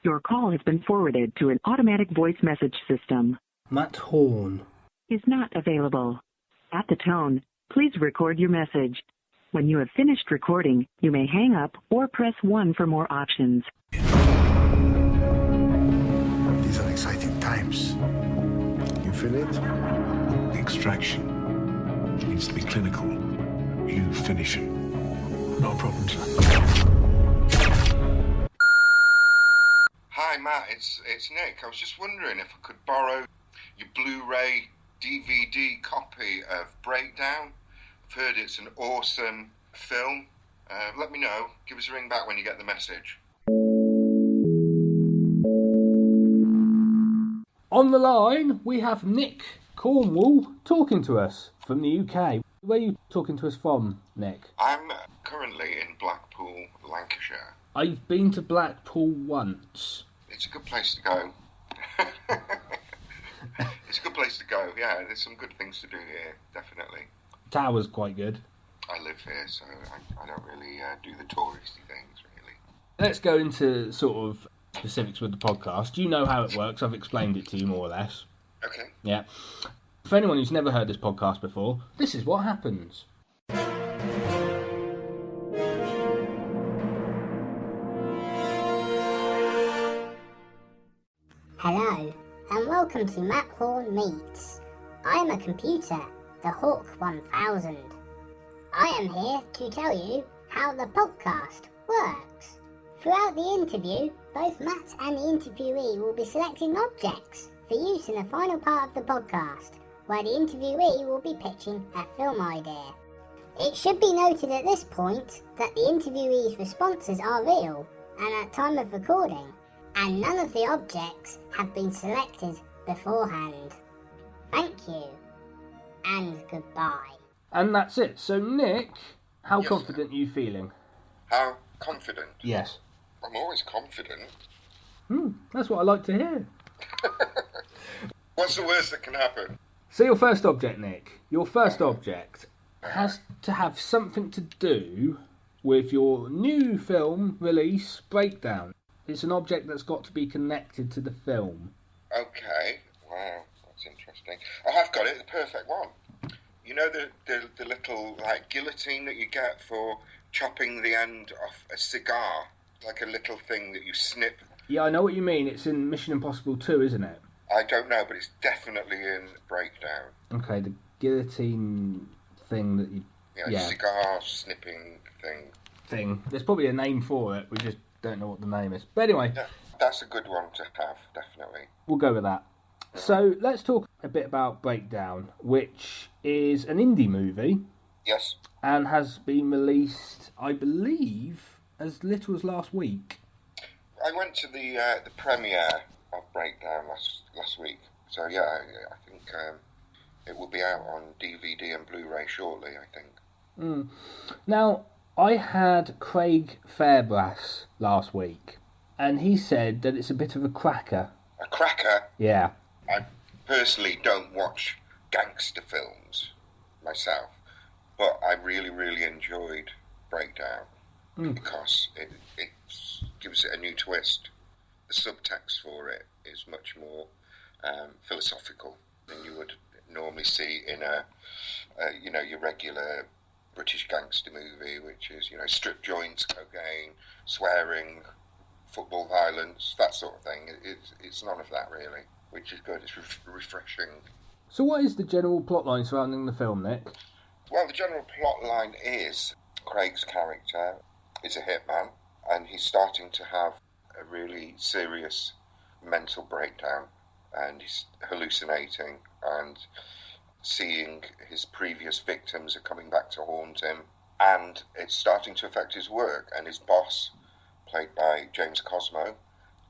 Your call has been forwarded to an automatic voice message system. Matt Horn is not available. At the tone, please record your message. When you have finished recording, you may hang up or press 1 for more options. These are exciting times. Infinite? The extraction needs to be clinical. You finish it. Not a problem, sir. Hi Matt, it's Nick. I was just wondering if I could borrow your Blu-ray DVD copy of Breakdown. I've heard it's an awesome film. Let me know. Give us a ring back when you get the message. On the line, we have Nick Cornwall talking to us from the UK. Where are you talking to us from, Nick? I'm currently in Blackpool, Lancashire. I've been to Blackpool once. It's a good place to go. It's a good place to go, yeah. There's some good things to do here, definitely. Tower's quite good. I live here, so I don't really do the touristy things, really. Let's go into sort of specifics with the podcast. You know how it works. I've explained it to you more or less. Okay. Yeah. For anyone who's never heard this podcast before, this is what happens. Hello, and welcome to Matt Horn Meets. I am a computer, the Hawk 1000. I am here to tell you how the podcast works. Throughout the interview, both Matt and the interviewee will be selecting objects for use in the final part of the podcast, where the interviewee will be pitching a film idea. It should be noted at this point that the interviewee's responses are real and at time of recording, and none of the objects have been selected beforehand. Thank you, and goodbye. And that's it. So, Nick, how Yes, confident are you feeling? How confident? Yes. I'm always confident. That's what I like to hear. What's the worst that can happen? So your first object, Nick, has to have something to do with your new film release, Breakdown. It's an object that's got to be connected to the film. Okay, wow, that's interesting. Oh, I've got it, the perfect one. You know the little like guillotine that you get for chopping the end off a cigar? Like a little thing that you snip. Yeah, I know what you mean. It's in Mission Impossible 2, isn't it? I don't know, but it's definitely in Breakdown. Okay, the guillotine thing that you... Yeah, cigar snipping thing. There's probably a name for it. We just don't know what the name is. But anyway... Yeah, that's a good one to have, definitely. We'll go with that. So, let's talk a bit about Breakdown, which is an indie movie. Yes. And has been released, I believe, as little as last week. I went to the premiere of Breakdown last week. So, yeah, I think it will be out on DVD and Blu-ray shortly, I think. Now, I had Craig Fairbrass last week, and he said that it's a bit of a cracker. A cracker? Yeah. I personally don't watch gangster films myself, but I really, really enjoyed Breakdown because it gives it a new twist. The subtext for it is much more philosophical than you would normally see in your regular British gangster movie, which is, strip joints, cocaine, swearing, football violence, that sort of thing. It's none of that, really, which is good. It's refreshing. So what is the general plotline surrounding the film, Nick? Well, the general plotline is Craig's character is a hitman, and he's starting to have a really serious mental breakdown, and he's hallucinating, and seeing his previous victims are coming back to haunt him, and it's starting to affect his work, and his boss, played by James Cosmo,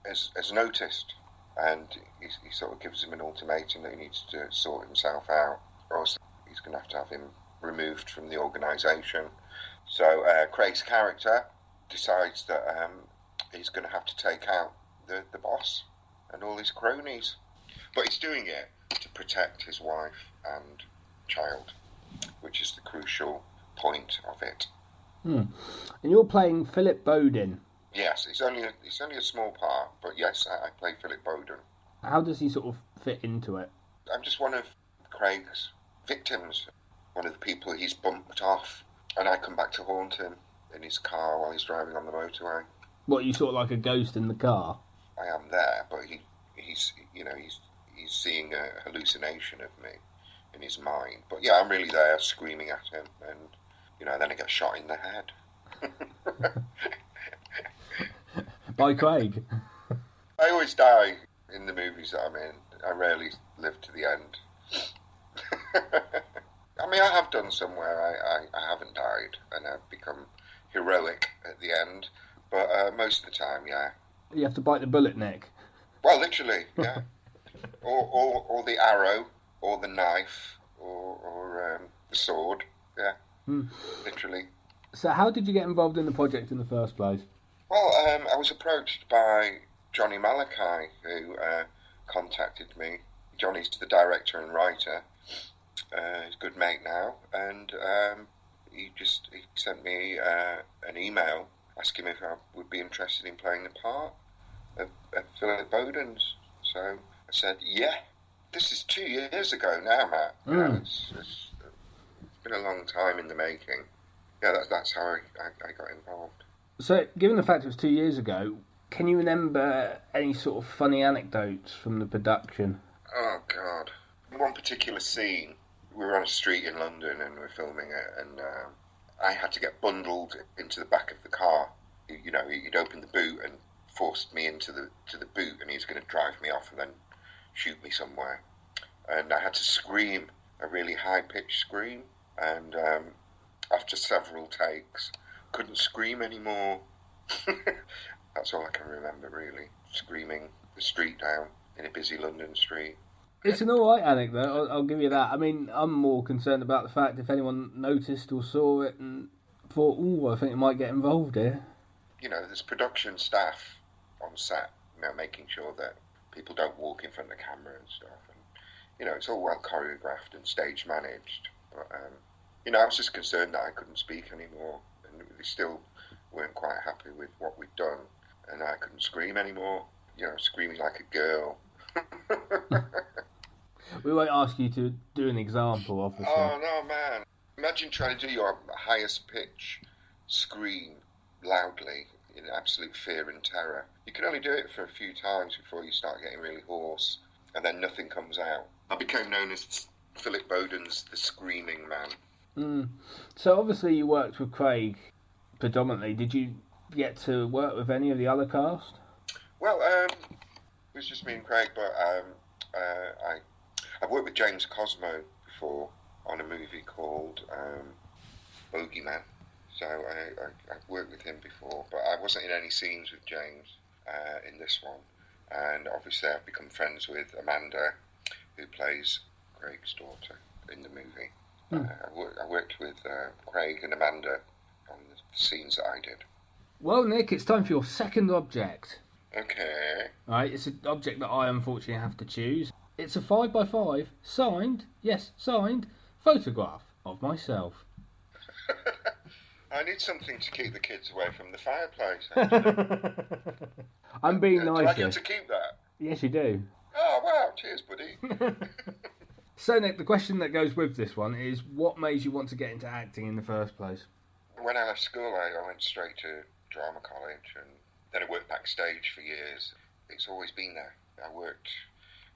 has noticed, and he sort of gives him an ultimatum that he needs to sort himself out, or else he's going to have him removed from the organisation. So Craig's character decides that he's going to have to take out the boss and all his cronies, but he's doing it to protect his wife and child, which is the crucial point of it. And you're playing Philip Bodin. Yes, it's only a small part, but yes, I play Philip Bowden. How does he sort of fit into it? I'm just one of Craig's victims, one of the people he's bumped off, and I come back to haunt him in his car while he's driving on the motorway. What, you sort of like a ghost in the car? I am there, but he's seeing a hallucination of me in his mind. But yeah, I'm really there screaming at him, and then I get shot in the head. By Craig? I always die in the movies that I'm in. I rarely live to the end. I mean, I have done some where I haven't died and I've become heroic at the end, but most of the time, yeah. You have to bite the bullet, Nick. Well, literally, yeah. or the arrow, or the knife, or the sword, yeah. Literally. So how did you get involved in the project in the first place? Well, I was approached by Johnny Malachi, who contacted me. Johnny's the director and writer. He's a good mate now, and he sent me an email asking me if I would be interested in playing the part of Philip Bowden's. So I said, yeah. This is 2 years ago now, Matt. It's been a long time in the making. Yeah, that's how I got involved. So, given the fact it was 2 years ago, can you remember any sort of funny anecdotes from the production? Oh, God. One particular scene, we were on a street in London and we were filming it, and I had to get bundled into the back of the car. He'd opened the boot and forced me into the boot, and he was going to drive me off and then shoot me somewhere. And I had to scream, a really high-pitched scream, and after several takes, couldn't scream anymore. That's all I can remember, really. Screaming the street down in a busy London street. It's an alright anecdote, I'll give you that. I mean, I'm more concerned about the fact if anyone noticed or saw it and thought, ooh, I think it might get involved here. There's production staff on set, making sure that people don't walk in front of the camera and stuff. And, it's all well choreographed and stage managed. But, I was just concerned that I couldn't speak anymore. And they still weren't quite happy with what we'd done. And I couldn't scream anymore. Screaming like a girl. We won't ask you to do an example, obviously. Oh, no, man. Imagine trying to do your highest pitch scream loudly in absolute fear and terror. You can only do it for a few times before you start getting really hoarse, and then nothing comes out. I became known as Philip Bowden's the Screaming Man. So obviously you worked with Craig predominantly. Did you get to work with any of the other cast? Well, it was just me and Craig, but I've worked with James Cosmo before on a movie called Bogeyman. So I've worked with him before, but I wasn't in any scenes with James in this one. And obviously I've become friends with Amanda, who plays Craig's daughter in the movie. I worked with Craig and Amanda on the scenes that I did. Well, Nick, it's time for your second object. Okay. Right, it's an object that I unfortunately have to choose. It's a 5x5 signed photograph of myself. I need something to keep the kids away from the fireplace. I'm being nice. Do I get to keep that? Yes, you do. Oh, wow. Cheers, buddy. So, Nick, the question that goes with this one is, what made you want to get into acting in the first place? When I left school, I went straight to drama college, and then I worked backstage for years. It's always been there. I worked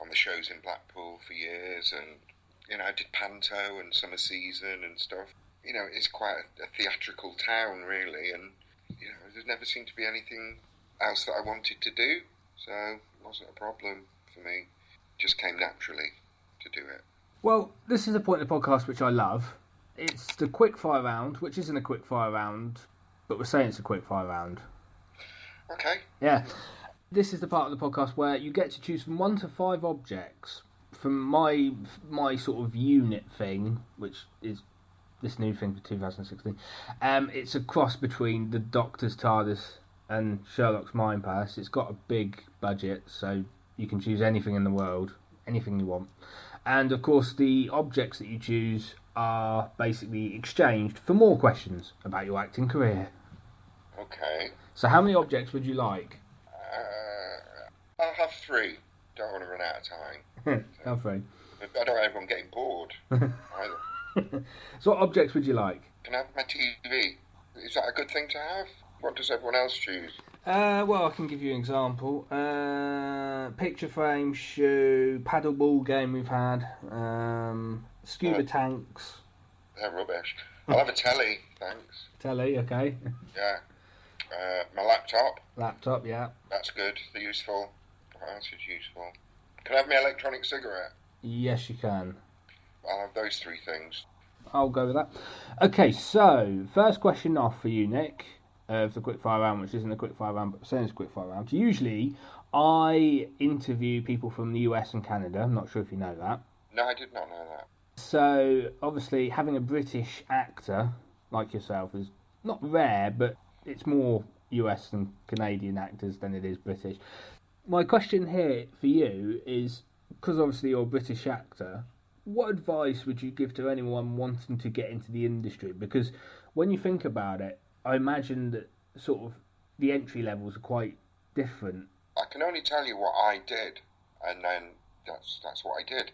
on the shows in Blackpool for years, and I did panto and summer season and stuff. It's quite a theatrical town, really, and there never seemed to be anything else that I wanted to do, so it wasn't a problem for me. It just came naturally to do it. Well, this is a point of the podcast which I love. It's the quickfire round, which isn't a quickfire round, but we're saying it's a quickfire round. Okay. Yeah. This is the part of the podcast where you get to choose from 1 to 5 objects from my sort of unit thing, which is this new thing for 2016. It's a cross between the Doctor's TARDIS and Sherlock's Mind Palace. It's got a big budget, so you can choose anything in the world, anything you want. And of course, the objects that you choose are basically exchanged for more questions about your acting career. Okay. So how many objects would you like? I'll have 3. Don't want to run out of time. How three? I don't want everyone getting bored either. So what objects would you like? Can I have my TV? Is that a good thing to have? What does everyone else choose? Well, I can give you an example. Picture frame, shoe, paddle ball game we've had, scuba tanks. They're rubbish. I'll have a telly, thanks. Telly, okay. Yeah. My laptop. Laptop, yeah. That's good. They're useful. What else is useful? Can I have my electronic cigarette? Yes, you can. I'll have those 3 things. I'll go with that. Okay, so first question off for you, Nick, of the quickfire round, which isn't a quickfire round, but saying it's a quickfire round. Usually, I interview people from the US and Canada. I'm not sure if you know that. No, I did not know that. So, obviously, having a British actor like yourself is not rare, but it's more US and Canadian actors than it is British. My question here for you is, because obviously you're a British actor, what advice would you give to anyone wanting to get into the industry? Because when you think about it, I imagine that sort of the entry levels are quite different. I can only tell you what I did, and then that's what I did.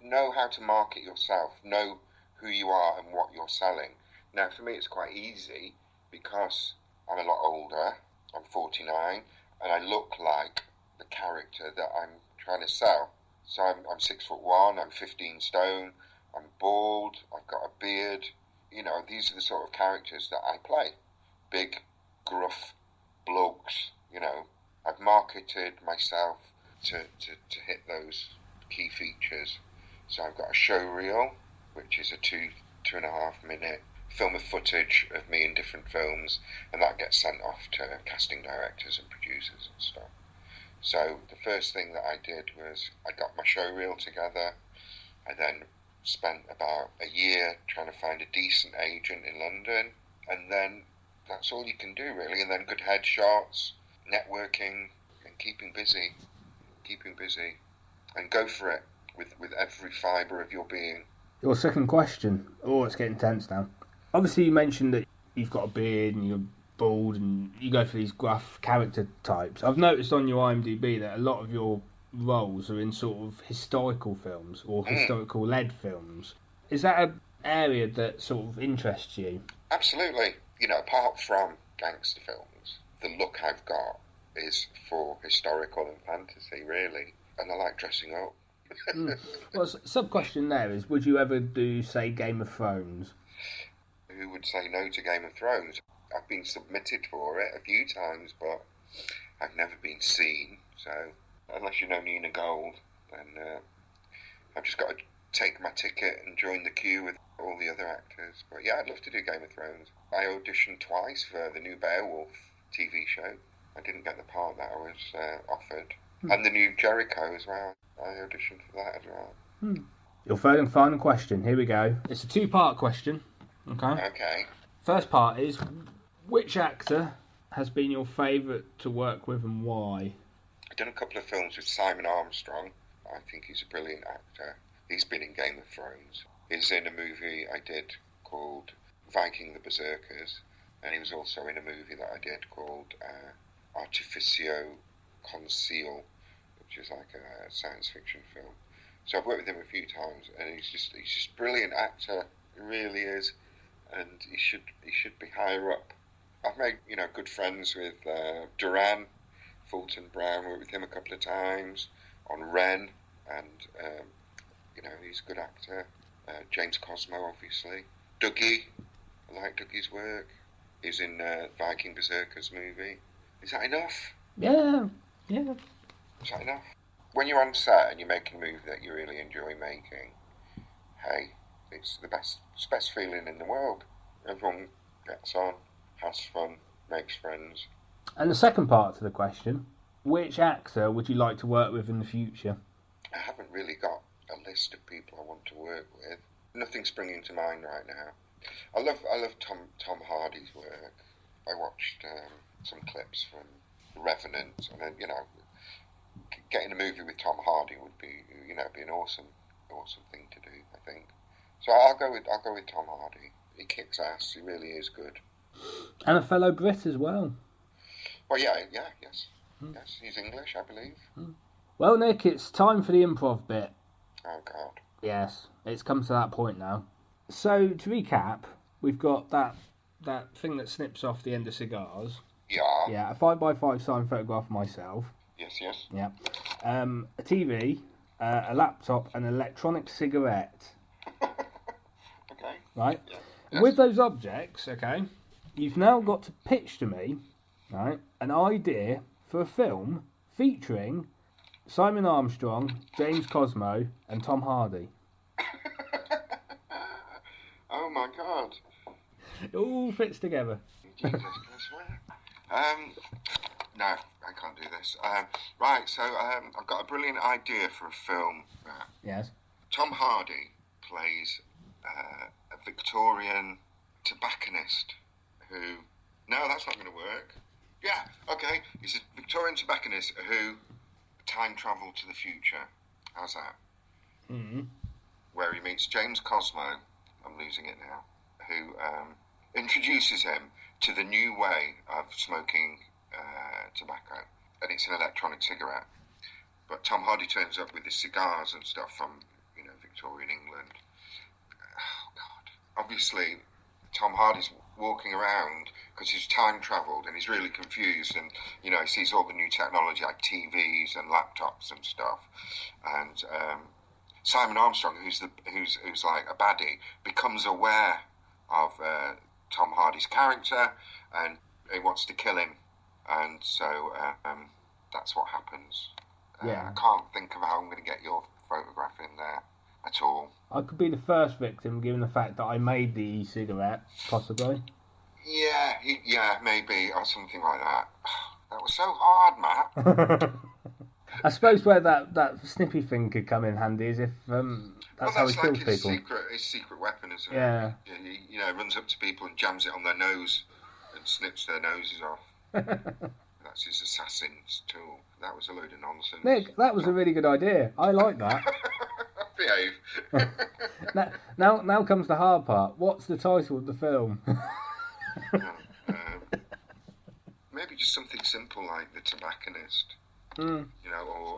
Know how to market yourself. Know who you are and what you're selling. Now, for me, it's quite easy because I'm a lot older. I'm 49, and I look like the character that I'm trying to sell. So I'm 6'1", I'm 15 stone, I'm bald, I've got a beard. You know, these are the sort of characters that I play. Big, gruff blokes, you know. I've marketed myself to hit those key features. So I've got a show reel, which is a 2.5 minute film of footage of me in different films, and that gets sent off to casting directors and producers and stuff. So the first thing that I did was I got my show reel together. I then spent about a year trying to find a decent agent in London, and then that's all you can do really. And then good headshots, networking, and keeping busy, and go for it with every fibre of your being. Your second question. Oh, it's getting tense now. Obviously, you mentioned that you've got a beard and you're bald and you go for these gruff character types. I've noticed on your IMDb that a lot of your roles are in sort of historical films or historical led films. Is that an area that sort of interests you? Absolutely. You know, apart from gangster films, the look I've got is for historical and fantasy, really. And I like dressing up. Well, sub-question there is, would you ever do, say, Game of Thrones? Who would say no to Game of Thrones? I've been submitted for it a few times, but I've never been seen. So, unless you know Nina Gold, then I've just got to take my ticket and join the queue with all the other actors. But yeah, I'd love to do Game of Thrones. I auditioned twice for the new Beowulf TV show. I didn't get the part that I was offered. And the new Jericho as well. I auditioned for that as well. Your third and final question. Here we go. It's a 2-part question. Okay. First part is, which actor has been your favourite to work with and why? I've done a couple of films with Simon Armstrong. I think he's a brilliant actor. He's been in Game of Thrones. He's in a movie I did called Viking the Berserkers, and he was also in a movie that I did called Artificio Conceal, which is like a science fiction film. So I've worked with him a few times, and he's just a brilliant actor. He really is, and he should be higher up. I've made good friends with Duran, Fulton Brown. Worked with him a couple of times on Ren, and he's a good actor. James Cosmo, obviously. Dougie, I like Dougie's work. He's in Viking Berserkers movie. Is that enough? Yeah. Is that enough? When you're on set and you're making a movie that you really enjoy making, hey, it's the best feeling in the world. Everyone gets on, has fun, makes friends. And the second part to the question, which actor would you like to work with in the future? I haven't really got a list of people I want to work with. Nothing's springing to mind right now. I love Tom Hardy's work. I watched some clips from Revenant, and then getting a movie with Tom Hardy would be be an awesome thing to do, I think. So I'll go with Tom Hardy. He kicks ass. He really is good. And a fellow Brit as well. Well, yes. Yes, he's English, I believe. Well, Nick, it's time for the improv bit. Oh, God. Yes, it's come to that point now. So, to recap, we've got that thing that snips off the end of cigars. Yeah. Yeah, a 5x5 signed photograph of myself. Yes, yes. Yeah. A TV, a laptop, and an electronic cigarette. Okay. Right? Yeah. Yes. With those objects, okay, you've now got to pitch to me, right, an idea for a film featuring Simon Armstrong, James Cosmo, and Tom Hardy. Oh, my God. It all fits together. Jesus Christ. No, I can't do this. Right, so I've got a brilliant idea for a film. Yes. Tom Hardy plays a Victorian tobacconist who... No, that's not going to work. Yeah, okay. He's a Victorian tobacconist who time travelled to the future. How's that? Mm-hmm. Where he meets James Cosmo, I'm losing it now, who introduces him to the new way of smoking tobacco. And it's an electronic cigarette. But Tom Hardy turns up with his cigars and stuff from, Victorian England. Oh, God. Obviously, Tom Hardy's walking around because he's time travelled and he's really confused, and he sees all the new technology like TVs and laptops and stuff. And Simon Armstrong, who's like a baddie, becomes aware of Tom Hardy's character and he wants to kill him. And so that's what happens. Yeah. I can't think of how I'm going to get your photograph in there at all. I could be the first victim, given the fact that I made the e-cigarette, possibly. Yeah, maybe, or something like that. That was so hard, Matt. I suppose where that snippy thing could come in handy is if that's how he like kills people. His secret weapon, isn't Yeah. it? He runs up to people and jams it on their nose and snips their noses off. That's his assassin's tool. That was a load of nonsense. Nick, that was a really good idea. I like that. Behave. Now comes the hard part. What's the title of the film? Maybe just something simple like The Tobacconist. Or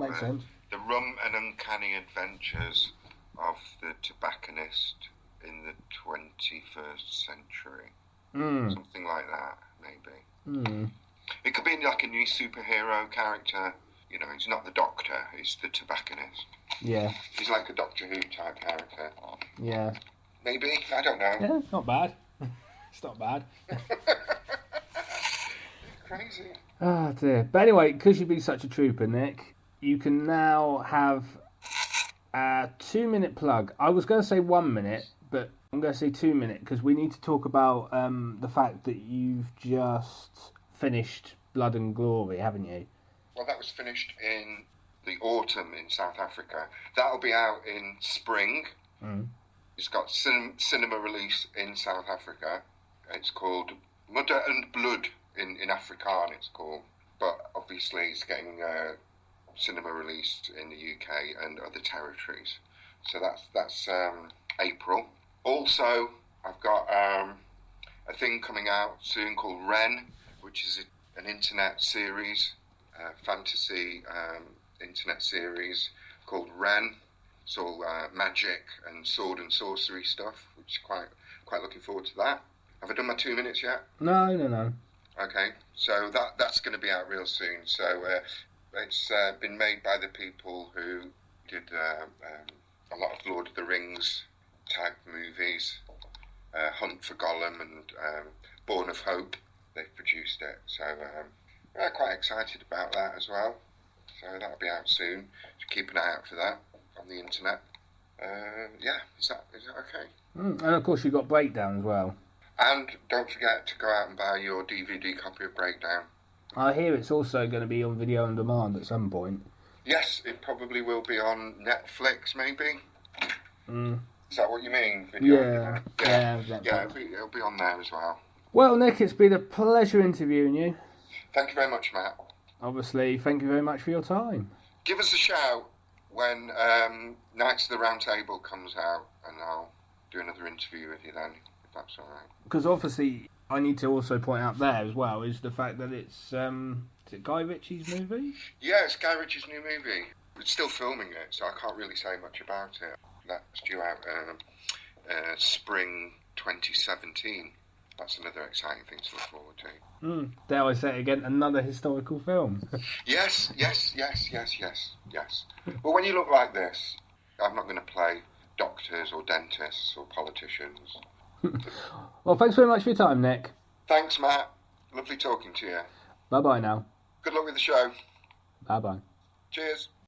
Makes sense. The Rum and Uncanny Adventures of the Tobacconist in the 21st Century. Something like that, maybe. It could be like a new superhero character. He's not the Doctor, he's the Tobacconist. Yeah. He's like a Doctor Who type character. Yeah. Maybe, I don't know. Yeah, not bad. It's not bad. Crazy. Oh dear. But anyway, because you've been such a trooper, Nick, you can now have a 2-minute plug. I was going to say 1 minute, but I'm going to say 2 minutes because we need to talk about the fact that you've just finished Blood and Glory, haven't you? Well, that was finished in the autumn in South Africa. That'll be out in spring. It's got cinema release in South Africa. It's called Mudder and Blood in Afrikaans, it's called. But obviously it's getting cinema released in the UK and other territories. So that's April. Also, I've got a thing coming out soon called Ren, which is an internet series, fantasy internet series called Ren. It's all magic and sword and sorcery stuff, which is quite looking forward to that. Have I done my 2 minutes yet? No. Okay, so that's going to be out real soon. So it's been made by the people who did a lot of Lord of the Rings type movies, Hunt for Gollum and Born of Hope. They've produced it, so we're quite excited about that as well. So that'll be out soon. So keep an eye out for that on the internet. Is that okay? And of course you've got Breakdown as well. And don't forget to go out and buy your DVD copy of Breakdown. I hear it's also going to be on video on demand at some point. Yes, it probably will be on Netflix, maybe. Is that what you mean? Yeah, It'll be on there as well. Well, Nick, it's been a pleasure interviewing you. Thank you very much, Matt. Obviously, thank you very much for your time. Give us a shout when Knights of the Round Table comes out, and I'll do another interview with you then, if that's all right. Because obviously, I need to also point out there as well is the fact that it's is it Guy Ritchie's movie? Yeah, it's Guy Ritchie's new movie. It's still filming it, so I can't really say much about it. That's due out spring 2017. That's another exciting thing to look forward to. Dare I say it again, another historical film. Yes. But when you look like this, I'm not going to play doctors or dentists or politicians. Well, thanks very much for your time, Nick. Thanks, Matt. Lovely talking to you. Bye-bye now. Good luck with the show. Bye-bye. Cheers.